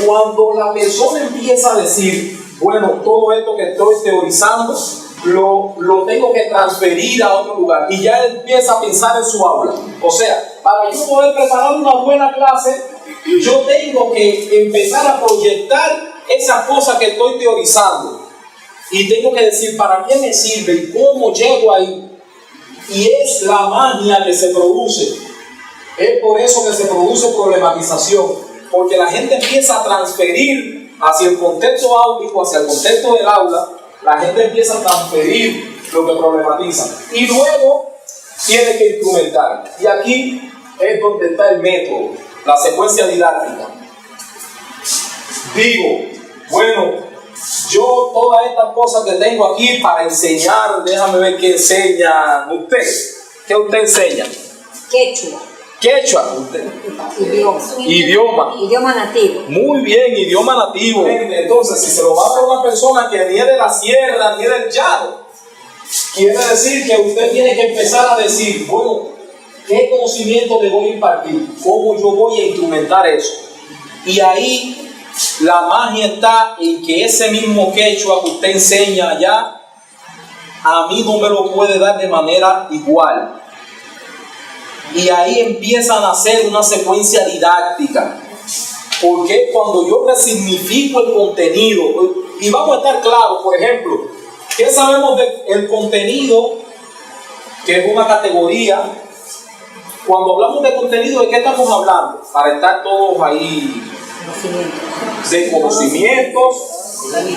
Speaker 1: Cuando la persona empieza a decir, bueno, todo esto que estoy teorizando, lo tengo que transferir a otro lugar, y ya empieza a pensar en su aula. O sea, para yo poder preparar una buena clase, yo tengo que empezar a proyectar esas cosas que estoy teorizando y tengo que decir para qué me sirve y cómo llego ahí. Y es la magia que se produce. Es por eso que se produce problematización, porque la gente empieza a transferir hacia el contexto áulico, hacia el contexto del aula. La gente empieza a transferir lo que problematiza y luego tiene que instrumentar. Y aquí es donde está el método, la secuencia didáctica. Digo, bueno, yo todas estas cosas que tengo aquí para enseñar, déjame ver qué enseña usted. ¿Qué usted enseña?
Speaker 5: Quechua.
Speaker 1: Quechua, usted.
Speaker 5: Idioma nativo.
Speaker 1: Muy bien, idioma nativo. Entonces, si se lo va a dar a una persona que ni es de la sierra, ni es del llano, quiere decir que usted tiene que empezar a decir, bueno, ¿qué conocimiento le voy a impartir? ¿Cómo yo voy a instrumentar eso? Y ahí la magia está en que ese mismo quechua que usted enseña allá, a mí no me lo puede dar de manera igual. Y ahí empieza a nacer una secuencia didáctica. Porque cuando yo resignifico el contenido, y vamos a estar claros, por ejemplo, ¿qué sabemos del contenido? Que es una categoría. Cuando hablamos de contenido, ¿de qué estamos hablando? Para estar todos ahí. De conocimientos,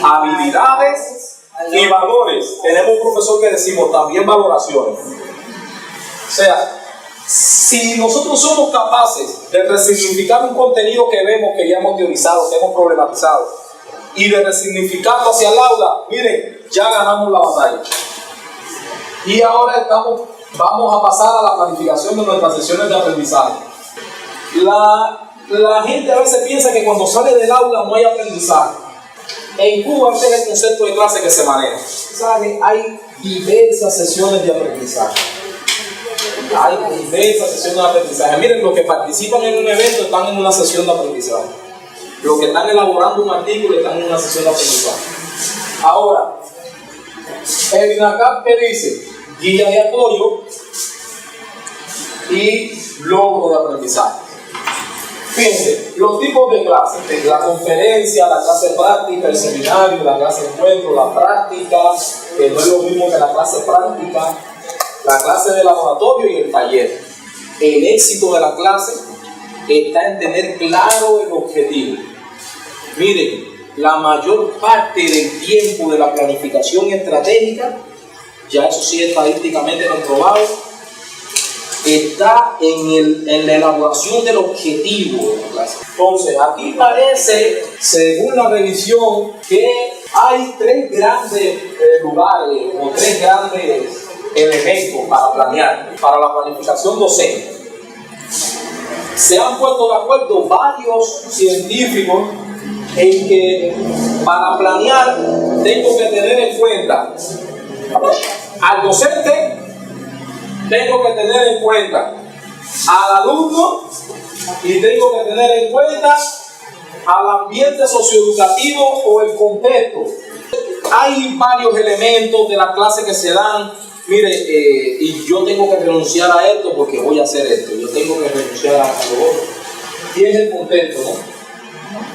Speaker 1: habilidades y valores. Tenemos un profesor que decimos también valoraciones. O sea, si nosotros somos capaces de resignificar un contenido que vemos, que ya hemos teorizado, que hemos problematizado, y de resignificarlo hacia el aula, miren, ya ganamos la batalla. Y ahora vamos a pasar a la planificación de nuestras sesiones de aprendizaje. La gente a veces piensa que cuando sale del aula no hay aprendizaje. En Cuba este es el concepto de clase que se maneja. ¿Sabe? Hay diversas sesiones de aprendizaje. Hay diversas sesiones de aprendizaje. Miren, los que participan en un evento están en una sesión de aprendizaje. Los que están elaborando un artículo están en una sesión de aprendizaje. Ahora, el INACAP que dice guía de apoyo y logro de aprendizaje. Fíjense, los tipos de clases, la conferencia, la clase práctica, el seminario, la clase de encuentro, la práctica, que no es lo mismo que la clase práctica, la clase de laboratorio y el taller. El éxito de la clase está en tener claro el objetivo. Miren, la mayor parte del tiempo de la planificación estratégica, ya eso sí estadísticamente comprobado, está en la elaboración del objetivo de la clase. Entonces, aquí parece, según la revisión, que hay tres grandes lugares o tres grandes elementos para planear, para la planificación docente. Se han puesto de acuerdo varios científicos en que para planear tengo que tener en cuenta al docente, tengo que tener en cuenta al alumno y tengo que tener en cuenta al ambiente socioeducativo o el contexto. Hay varios elementos de la clase que se dan. Mire, y yo tengo que renunciar a esto porque voy a hacer esto. Yo tengo que renunciar a lo otro. Y es el contexto, ¿no?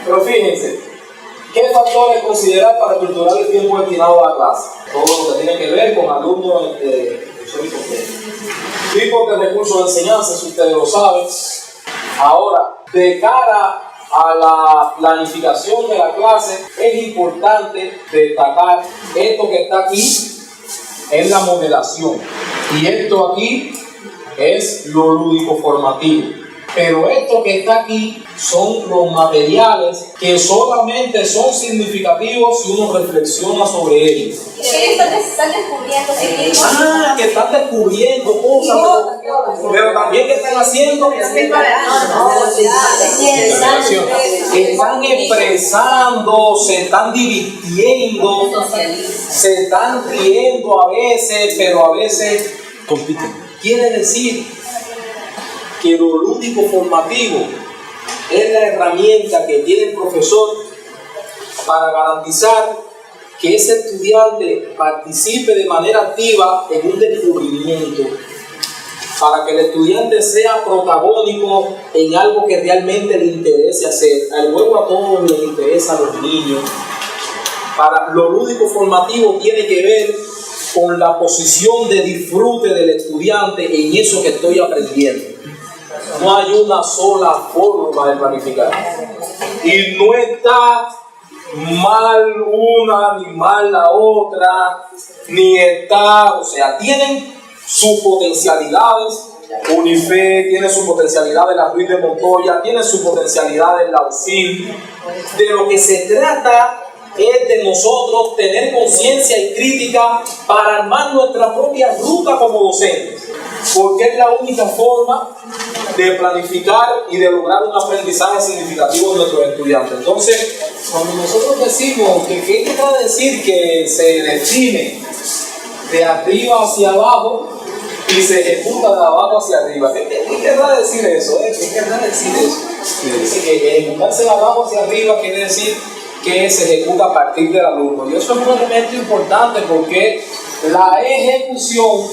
Speaker 1: Pero fíjense, ¿qué factores considerar para estructurar el tiempo destinado a la clase? Todo lo que tiene que ver con alumnos, tipos de recursos de enseñanza, si ustedes lo saben. Ahora, de cara a la planificación de la clase, es importante destacar esto que está aquí, es la modelación. Y esto aquí es lo lúdico formativo. Pero esto que está aquí son los materiales que solamente son significativos si uno reflexiona sobre ellos.
Speaker 5: Que están descubriendo
Speaker 1: que están descubriendo cosas, pero también que están haciendo, están expresando, se están divirtiendo, se están riendo a veces, pero a veces compiten. Quiere decir que lo lúdico formativo es la herramienta que tiene el profesor para garantizar que ese estudiante participe de manera activa en un descubrimiento, para que el estudiante sea protagónico en algo que realmente le interese hacer. Luego a todos les interesa a los niños Para lo lúdico formativo tiene que ver con la posición de disfrute del estudiante en eso que estoy aprendiendo. No hay una sola forma de planificar. Y no está mal una ni mal la otra, ni está, o sea, tienen sus potencialidades. UNIFE tiene su potencialidad de la Ruiz de Montoya, tiene su potencialidad de la UCIL. De lo que se trata es de nosotros tener conciencia y crítica para armar nuestra propia ruta como docentes, porque es la única forma de planificar y de lograr un aprendizaje significativo de nuestros estudiantes. Entonces, cuando nosotros decimos que ¿qué quiere decir que se define de arriba hacia abajo y se ejecuta de abajo hacia arriba? ¿Qué querrá decir eso? ¿Qué querrá decir eso? Dice que ejecutarse de abajo hacia arriba quiere decir que se ejecuta a partir del alumno. Y eso es un elemento importante porque la ejecución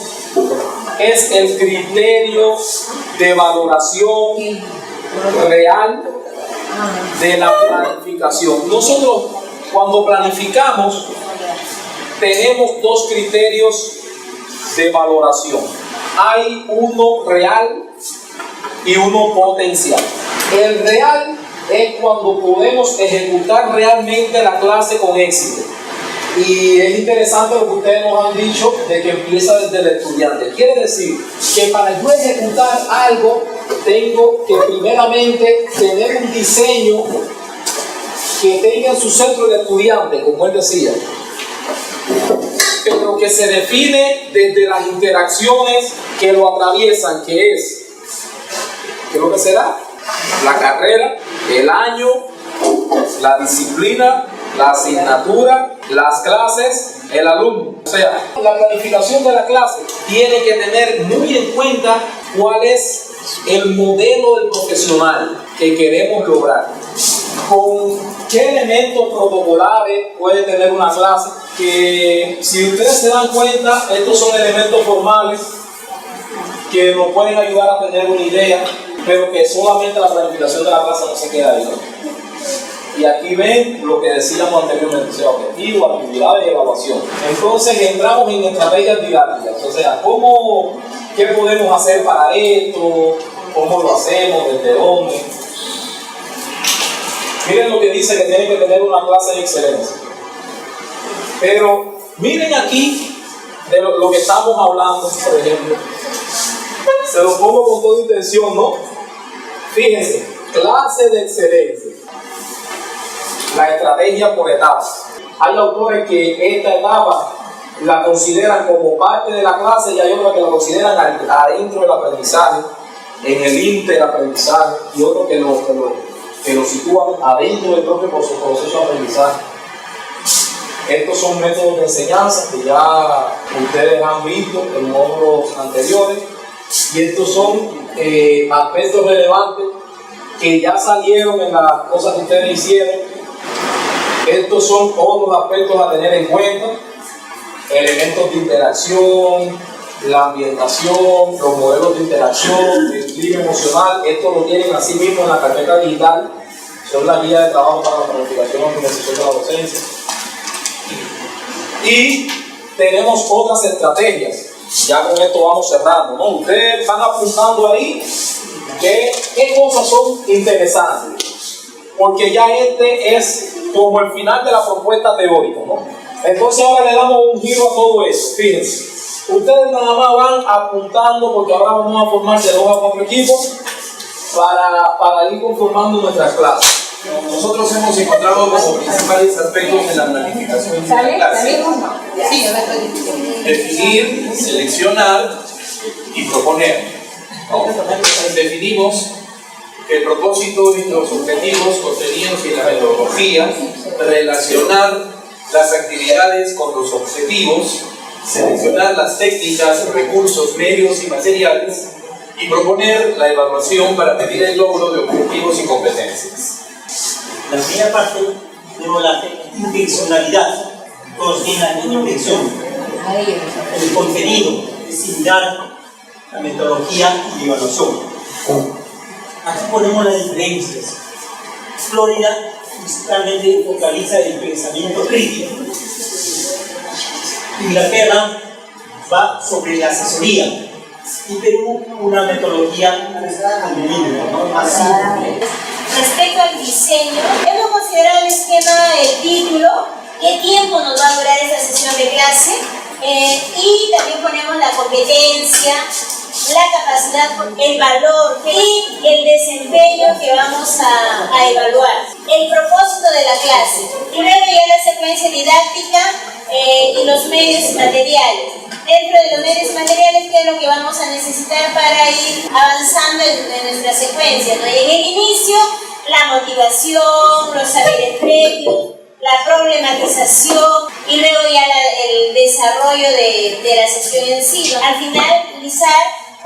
Speaker 1: es el criterio de valoración real de la planificación. Nosotros, cuando planificamos, tenemos dos criterios de valoración. Hay uno real y uno potencial. El real es cuando podemos ejecutar realmente la clase con éxito. Y es interesante lo que ustedes nos han dicho de que empieza desde el estudiante. Quiere decir que para yo ejecutar algo, tengo que primeramente tener un diseño que tenga en su centro el estudiante, como él decía, pero que se define desde las interacciones que lo atraviesan, que es, ¿qué es lo que será? La carrera, el año, la disciplina, la asignatura, las clases, el alumno. O sea, la planificación de la clase tiene que tener muy en cuenta cuál es el modelo del profesional que queremos lograr. Con qué elementos protocolares puede tener una clase, que si ustedes se dan cuenta, estos son elementos formales que nos pueden ayudar a tener una idea, pero que solamente la planificación de la clase no se queda ahí, ¿no? Y aquí ven lo que decíamos anteriormente, o sea, objetivos, actividades y evaluación. Entonces entramos en estrategias didácticas, o sea, ¿qué podemos hacer para esto? ¿Cómo lo hacemos? ¿Desde dónde? Miren lo que dice que tiene que tener una clase de excelencia. Pero miren aquí de lo que estamos hablando, por ejemplo. Se lo pongo con toda intención, ¿no? Fíjense, clase de excelencia. La estrategia por etapas. Hay autores que esta etapa la consideran como parte de la clase y hay otros que la consideran adentro del aprendizaje, en el interaprendizaje, y otros que lo sitúan adentro del propio proceso de aprendizaje. Estos son métodos de enseñanza que ya ustedes han visto en módulos anteriores, y estos son aspectos relevantes que ya salieron en las cosas que ustedes hicieron. Estos son otros aspectos a tener en cuenta: elementos de interacción, la ambientación, los modelos de interacción, el clima emocional. Esto lo tienen así mismo en la carpeta digital, son la guía de trabajo para la planificación y optimización de la docencia. Y tenemos otras estrategias. Ya con esto vamos cerrando, ¿no? Ustedes van apuntando ahí qué cosas son interesantes, porque ya este es como el final de la propuesta teórica, ¿no? Entonces ahora le damos un giro a todo eso. Fíjense, ustedes nada más van apuntando, porque ahora vamos a formar de 2 a 4 equipos para ir conformando nuestras clases.
Speaker 4: Nosotros hemos encontrado como principales aspectos de la planificación de la clase: definir, seleccionar y proponer, ¿no? Definimos el propósito, los objetivos, contenidos y la metodología, relacionar las actividades con los objetivos, seleccionar las técnicas, recursos, medios y materiales, y proponer la evaluación para medir el logro de objetivos y competencias.
Speaker 6: La primera parte tenemos la intencionalidad, coordina la intención, el contenido, es similar, la metodología y evaluación. Aquí ponemos las diferencias. Florida principalmente focaliza el pensamiento crítico. Inglaterra va sobre la asesoría y Perú una metodología al mínimo, ¿no? Más simple.
Speaker 5: Respecto al diseño, hemos considerado el esquema del título, qué tiempo nos va a durar esta sesión de clase, y también ponemos la competencia, la capacidad, el valor y el desempeño que vamos a evaluar. El propósito de la clase. Primero ya la secuencia didáctica y los medios materiales. Dentro de los medios materiales, ¿qué es lo que vamos a necesitar para ir avanzando en nuestra secuencia, ¿no? Y en el inicio, la motivación, los saberes previos, la problematización y luego ya el desarrollo de la sesión en sí, ¿no? Al finalizar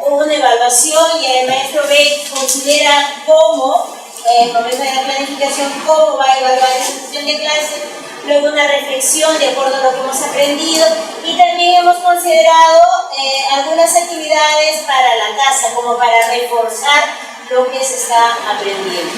Speaker 5: una evaluación y el maestro B considera cómo, en el momento de la planificación, cómo va a evaluar la sesión de clase, luego una reflexión de acuerdo a lo que hemos aprendido y también hemos considerado algunas actividades para la casa como para reforzar lo que se está aprendiendo.